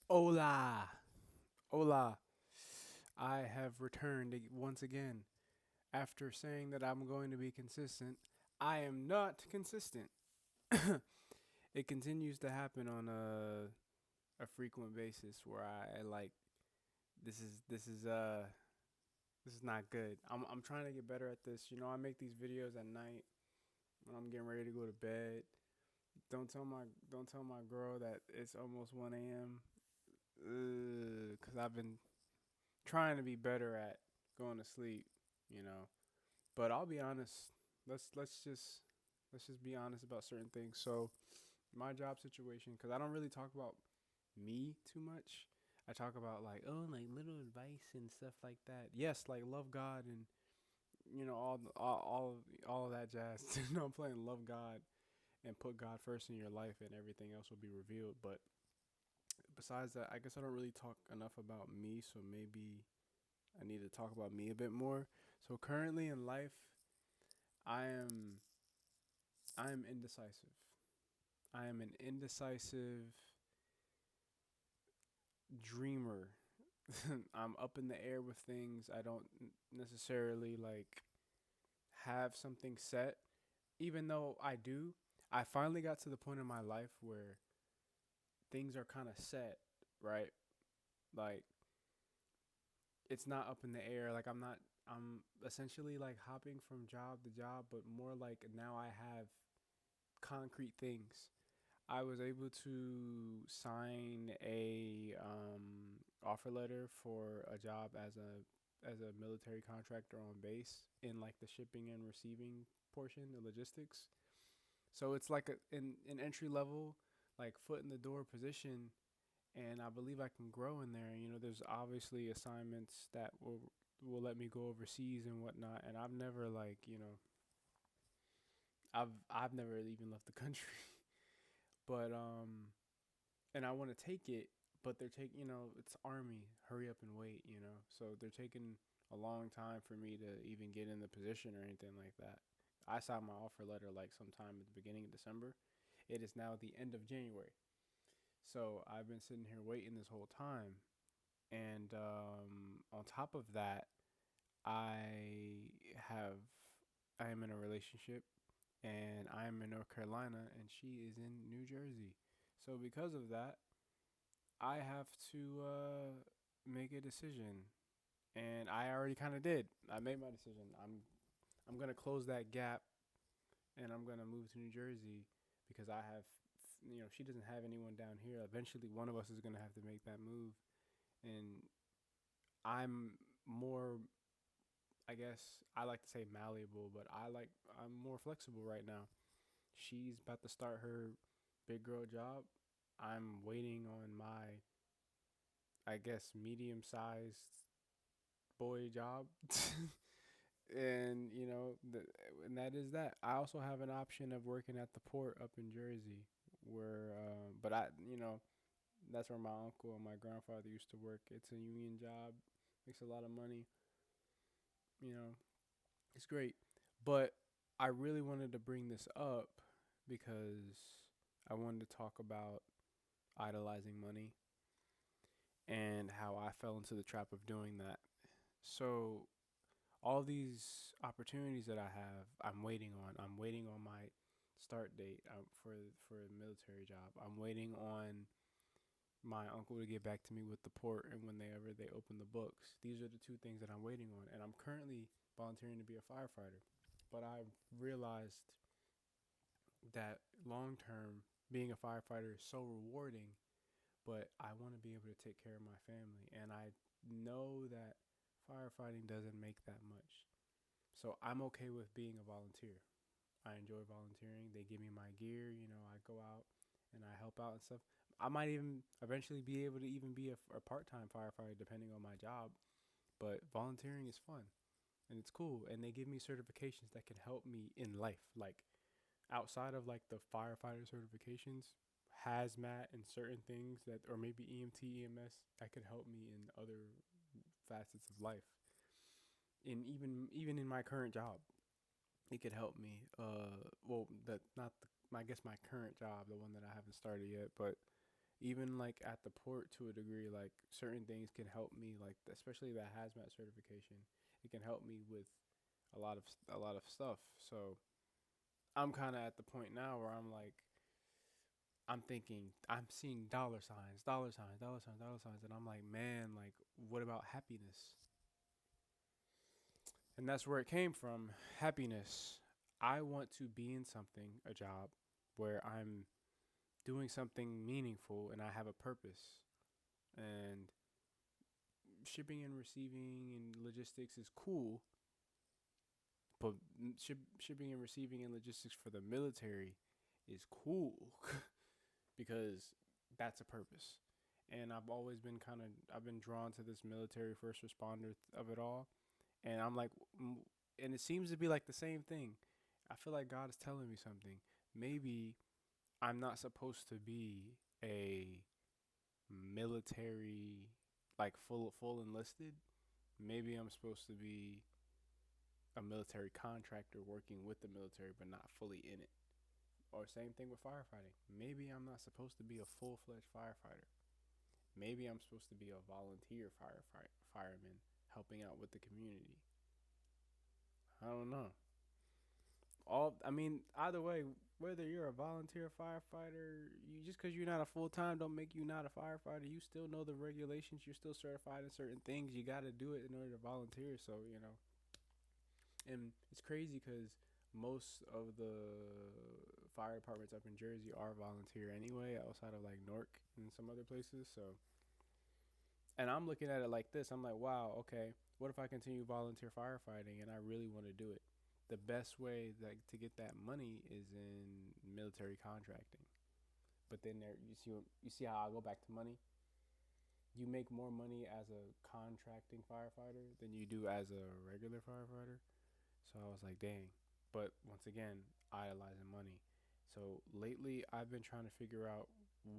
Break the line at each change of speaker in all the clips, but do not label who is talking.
Hola, hola. I have returned once again. After saying that I'm going to be consistent, I am not consistent. It continues to happen on a frequent basis where I like this is this is not good. I'm trying to get better at this. You know, I make these videos at night when I'm getting ready to go to bed. Don't tell my girl that it's almost 1 a.m. Cuz I've been trying to be better at going to sleep, you know. But I'll be honest. Let's just be honest about certain things. So my job situation, because I don't really talk about me too much. I talk about like like little advice and stuff like that. Yes, like love God and all of that jazz. I'm playing love God and put God first in your life, and everything else will be revealed. But besides that, I guess I don't really talk enough about me. So maybe I need to talk about me a bit more. So currently in life, I am I am indecisive. I am an indecisive dreamer. I'm up in the air with things. I don't necessarily like have something set, even though I do. I finally got to the point in my life where things are kind of set, right? Like it's not up in the air. Like I'm essentially like hopping from job to job, but more like now I have concrete things. I was able to sign a offer letter for a job as a military contractor on base in like the shipping and receiving portion, the logistics. So it's like an entry level, like foot in the door position, and I believe I can grow in there. You know, there's obviously assignments that will let me go overseas and whatnot, and I've never like I've never even left the country, but and I want to take it, but they're taking, it's army, hurry up and wait, so they're taking a long time for me to even get in the position or anything like that. I signed my offer letter like sometime at the beginning of December. It is now the end of January. So I've been sitting here waiting this whole time. And on top of that, I have, I am in a relationship and I am in North Carolina and she is in New Jersey. So because of that, I have to make a decision, and I already kind of did. I made my decision. I'm gonna close that gap, and I'm gonna move to New Jersey because I have, she doesn't have anyone down here. Eventually, one of us is gonna have to make that move, and I'm more. I guess I like to say malleable, but I'm more flexible right now. She's about to start her big girl job. I'm waiting on my, I guess, medium sized boy job. And and that is that. I also have an option of working at the port up in Jersey, where but that's where my uncle and my grandfather used to work. It's a union job, makes a lot of money. You know, it's great. But I really wanted to bring this up because I wanted to talk about idolizing money and how I fell into the trap of doing that. So all these opportunities that I have, I'm waiting on. I'm waiting on my start date for a military job. I'm waiting on my uncle to get back to me with the port and whenever they open the books. These are the two things that I'm waiting on, and I'm currently volunteering to be a firefighter. But I've realized that long term, being a firefighter is so rewarding, but I want to be able to take care of my family, and I know that firefighting doesn't make that much. So I'm okay with being a volunteer. I enjoy volunteering. They give me my gear. I go out and I help out and stuff. I might even eventually be able to even be a part-time firefighter depending on my job. But volunteering is fun and it's cool. And they give me certifications that can help me in life. Like outside of like the firefighter certifications, hazmat and certain things that, or maybe EMT, EMS, that could help me in other facets of life. And even in my current job, it could help me. Well, that not the, I guess my current job, the one that I haven't started yet, but Even like at the port to a degree, like certain things can help me, like especially that hazmat certification. It can help me with a lot of stuff. So I'm kind of at the point now where I'm like, I'm thinking, I'm seeing dollar signs, dollar signs, dollar signs, dollar signs, and I'm like, man, like, what about happiness? And that's where it came from. Happiness. I want to be in something, a job, where I'm doing something meaningful and I have a purpose. And shipping and receiving and logistics is cool, but shipping and receiving and logistics for the military is cool because that's a purpose. And I've always been I've been drawn to this military first responder of it all. And I'm like, and it seems to be like the same thing. I feel like God is telling me something. Maybe I'm not supposed to be a military, like full enlisted. Maybe I'm supposed to be a military contractor working with the military but not fully in it. Or same thing with firefighting. Maybe I'm not supposed to be a full-fledged firefighter. Maybe I'm supposed to be a volunteer fireman helping out with the community. I don't know. I mean, either way, whether you're a volunteer firefighter, you just because you're not a full time don't make you not a firefighter. You still know the regulations. You're still certified in certain things. You got to do it in order to volunteer. So and it's crazy because most of the fire departments up in Jersey are volunteer anyway, outside of like Newark and some other places. So, and I'm looking at it like this. I'm like, wow, okay. What if I continue volunteer firefighting and I really want to do it? The best way like to get that money is in military contracting. But then there, you see how I go back to money. You make more money as a contracting firefighter than you do as a regular firefighter. So I was like, dang. But once again, idolizing money. So lately, I've been trying to figure out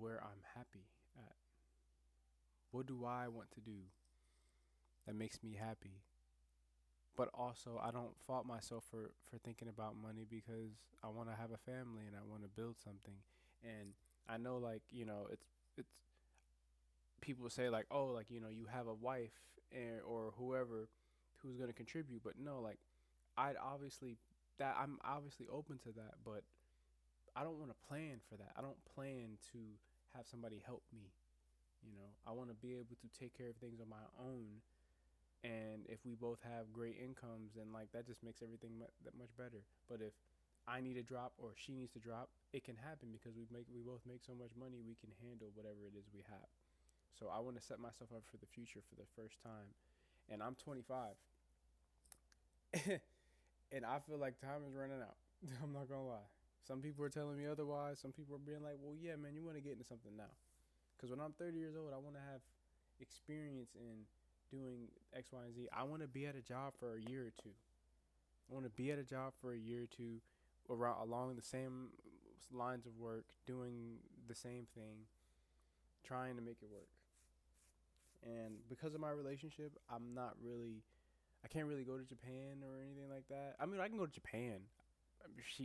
where I'm happy at. What do I want to do that makes me happy? But also, I don't fault myself for thinking about money because I want to have a family and I want to build something. And I know, like, it's people say like, oh, like, you have a wife or whoever who's going to contribute. But no, like, I'd obviously I'm obviously open to that, but I don't want to plan for that. I don't plan to have somebody help me. I want to be able to take care of things on my own. And if we both have great incomes, then like that just makes everything that much better. But if I need a drop or she needs to drop, it can happen because we both make so much money we can handle whatever it is we have. So I want to set myself up for the future for the first time. And I'm 25. And I feel like time is running out. I'm not gonna lie. Some people are telling me otherwise. Some people are being like, "Well, yeah, man, you want to get into something now." Because when I'm 30 years old, I want to have experience in doing X, Y, and Z. I want to be at a job for a year or two. I want to be at a job for a year or two, around along the same lines of work, doing the same thing, trying to make it work. And because of my relationship, I can't really go to Japan or anything like that. I mean, I can go to Japan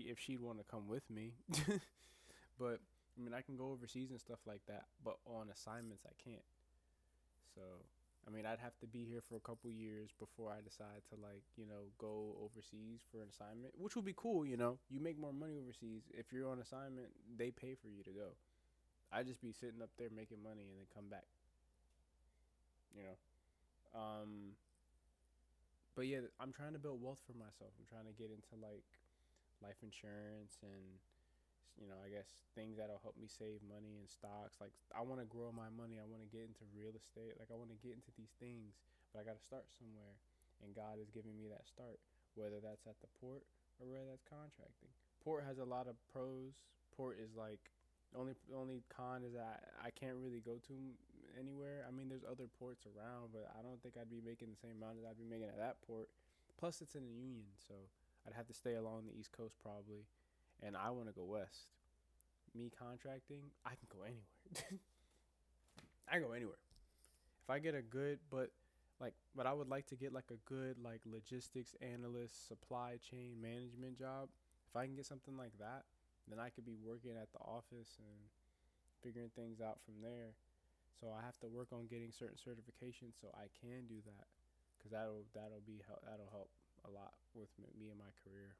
if she'd want to come with me. But I mean, I can go overseas and stuff like that, but on assignments I can't. So, I mean, I'd have to be here for a couple years before I decide to like, go overseas for an assignment, which would be cool, You make more money overseas. If you're on assignment, they pay for you to go. I'd just be sitting up there making money and then come back, you know. Um but yeah, I'm trying to build wealth for myself. I'm trying to get into like life insurance and I guess things that'll help me save money and stocks. Like I want to grow my money. I want to get into real estate. Like I want to get into these things, but I got to start somewhere. And God is giving me that start, whether that's at the port or whether that's contracting. Port has a lot of pros. Port is like the only con is that I can't really go to anywhere. I mean, there's other ports around, but I don't think I'd be making the same amount as I'd be making at that port. Plus, it's in the Union, so I'd have to stay along the East Coast probably, and I want to go west. Me contracting, I can go anywhere. I go anywhere. If I get a good, but I would like to get like a good like logistics analyst, supply chain management job. If I can get something like that, then I could be working at the office and figuring things out from there. So I have to work on getting certain certifications so I can do that, because that'll help a lot with me and my career.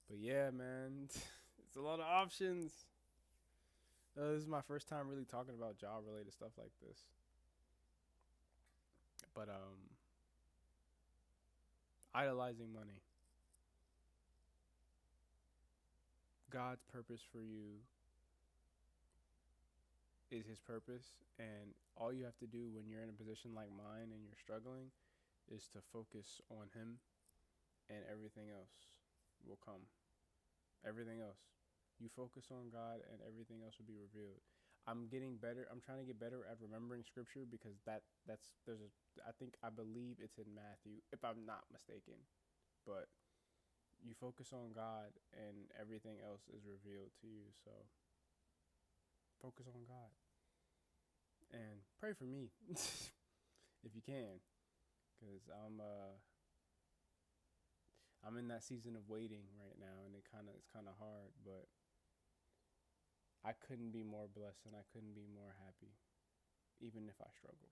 But yeah, man, it's a lot of options. This is my first time really talking about job related stuff like this. But idolizing money. God's purpose for you is his purpose, and all you have to do when you're in a position like mine and you're struggling is to focus on him, and everything else will come. Everything else. You focus on God and everything else will be revealed. I'm getting better. I'm trying to get better at remembering scripture, because that's there's a I believe it's in Matthew, if I'm not mistaken. But you focus on God and everything else is revealed to you. So focus on God and pray for me if you can, because I'm in that season of waiting right now, and it's kind of hard, but I couldn't be more blessed and I couldn't be more happy, even if I struggle.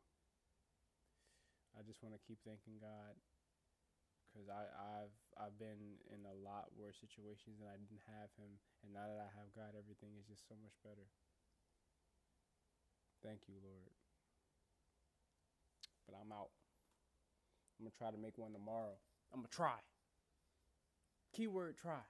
I just want to keep thanking God, because I've been in a lot worse situations and I didn't have Him, and now that I have God, everything is just so much better. Thank you, Lord. But I'm out. I'm gonna try to make one tomorrow. I'm gonna try. Keyword try.